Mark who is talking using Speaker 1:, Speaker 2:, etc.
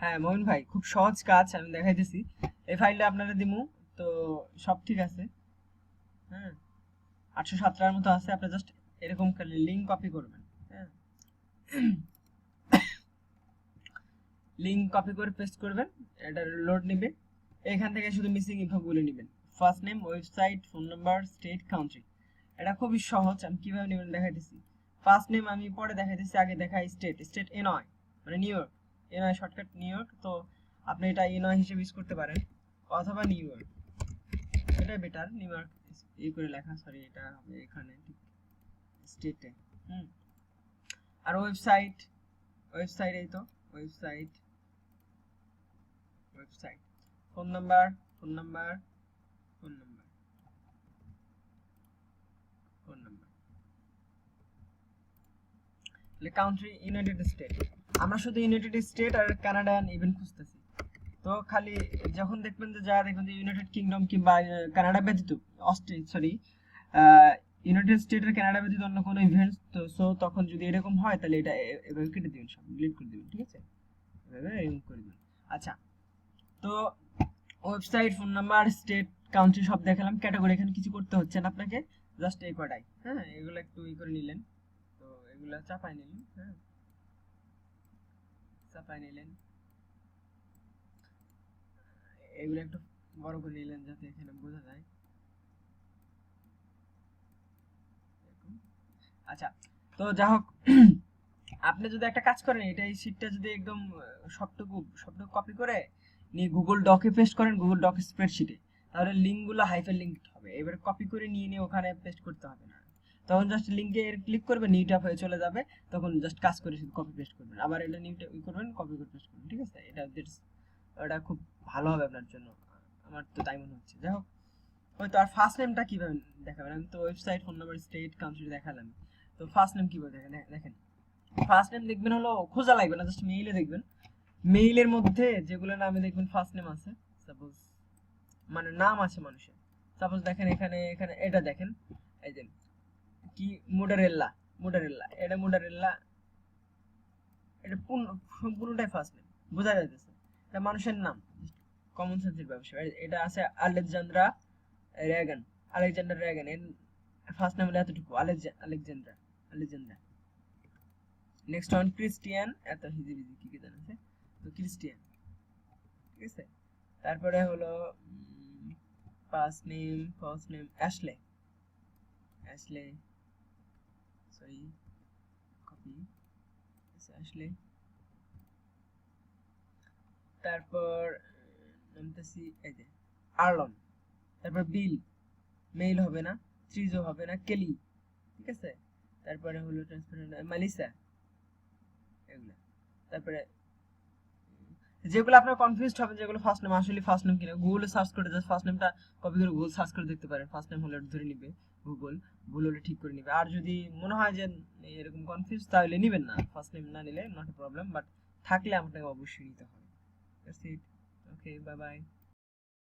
Speaker 1: হ্যাঁ মমিন ভাই, খুব সহজ কাজ আমি দেখাইতেছি। এই ফাইলটা আপনারা দিমু। তো সব ঠিক আছে। হ্যাঁ, 817টার মতো আছে। আপনি জাস্ট এরকম লিংক কপি করবেন। হ্যাঁ, লিংক কপি করে পেস্ট করবেন। এটা লোড নেবে। এখান থেকে শুধু মিসিং ইনফোগুলো নেবেন। First name, website, phone number, state, country. এটা খুবই সহজ। আমি কিভাবে নেবেন দেখাইতেছি। ফার্স্ট নেম আমি পরে দেখাইতেছি, আগে দেখাই স্টেট। স্টেট এনয়, মানে New York. NY shortcut New York. তো আপনি এটা এনয় হিসেবে ইউজ করতে পারেন, অথবা নিউ ইয়র্ক, এটাই বেটার। নিউ ইয়র্ক এই করে লেখা, সরি এটা হবে এখানে ঠিক স্টেটে। হুম। আর ওয়েবসাইট, ওয়েবসাইট এই তো website, website. Phone number, phone number, phone number, phone number. তাহলে কান্ট্রি ইউনাইটেড স্টেট। আমরা শুধু ইউনাইটেড স্টেট আর কানাডান ইভেন্ট খুঁজতেছি। তো খালি যখন দেখবেন যে, যা দেখবেন যে ইউনাইটেড কিংডম কিংবা কানাডা ব্যতীত, অস্ট্রেলিয়া সরি ইউনাইটেড স্টেট আর কানাডা ব্যতীত অন্য কোনো ইভেন্টস, তো সো তখন যদি এরকম হয় তাহলে এটা এভাবে কেটে দিবেন, সব ডিলিট করে দিবেন। ঠিক আছে, এভাবে রিমুভ করে দিবেন। আচ্ছা, তো website, phone number, state, country সব দেখালাম। ক্যাটাগরি এখানে কিছু করতে হচ্ছে না আপনাকে, জাস্ট এই কটাই। হ্যাঁ, এগুলো একটু ই করে নিলেন। তো এগুলা চাপাই নিলেন। হ্যাঁ, চাপাই নিলেন। এগুলো একটু বড় করে নিলেন যাতে এখানে বোঝা যায়। এরকম। আচ্ছা, তো যা হোক, আপনি যদি একটা কাজ করেন, এটা এই শীটটা যদি একদম সবটুকু সবটুকু কপি করে নিয়ে গুগল ডকে পেস্ট করেন, গুগল ডক স্প্রেডশিটে, তাহলে লিঙ্কগুলো হাইপার লিঙ্ক হবে। এবার কপি করে নিয়ে নিয়ে ওখানে পেস্ট করতে হবে না। তখন জাস্ট লিঙ্কে ক্লিক করবেন, নিউ ট্যাব হয়ে চলে যাবে। তখন জাস্ট কাজ করে শুধু কপি পেস্ট করবেন, আবার এটা নিউ ট্যাব করবেন, কপি করে পেস্ট করবেন। ঠিক আছে, এটা খুব ভালো হবে আপনার জন্য। আমার তো তাই মনে হচ্ছে। যাই হোক, হয়তো আর ফার্স্ট নেমটা কিভাবে দেখাবেন? আমি তো website, phone number, state, country দেখালাম। তো ফার্স্ট নেম কিভাবে দেখেন, দেখেন। ফার্স্ট নেম দেখবেন হলো, খোঁজা লাগবে না, জাস্ট মেইলে দেখবেন। মেইলের মধ্যে যেগুলো নামে দেখবেন ফার্স্ট নেম আছে, সাপোজ মানে নাম আছে মানুষের। সাপোজ দেখেন এখানে, এখানে এটা দেখেন, এই যে কি মোডারেল্লা, মোডারেল্লা, এটা মোডারেল্লা, এটা সম্পূর্ণটাই ফার্স্ট নেম, বোঝা যাইতেছে এটা মানুষের নাম। কমন সেন্সের ব্যবসা। এটা আছে আলেকজান্দ্রা রেগান, আলেকজান্ডার রেগান, এর ফার্স্ট নেম হলো এতটুকু, Alexandra, Alexandra. Next one Christian, এত হিজিবিজি কি কি জানা আছে, তো ক্রিস্টিয়ান। ঠিক আছে, তারপরে হলো first name Ashley, Ashley, sorry copy, Ashley. তারপর নামতেছি এই যে আর্লন। তারপর বিল, মেইল হবে না, ত্রিজো হবে না, কেলি। ঠিক আছে, তারপরে হলো ট্রান্সপারেন্ট মালিসা, এগুলা। তারপরে যেগুলো আপনার কনফিউজড হবে, যেগুলো ফার্স্ট নেম আসলে ফার্স্ট নেম কিনা, গুগলে সার্চ করে জাস্ট ফার্স্ট নেমটা কপি করে গুগল সার্চ করে দেখতে পারেন। ফার্স্ট নেম হলে ধরে নিবে গুগল, ভুল হলে ঠিক করে নিবে। আর যদি মনে হয় যে এরকম কনফিউজ, তাহলে নিবেন না। ফার্স্ট নেম না নিলে নট এ প্রবলেম, বাট থাকলে আপনাকে অবশ্যই নিতে হবে। That's it. Okay, bye bye.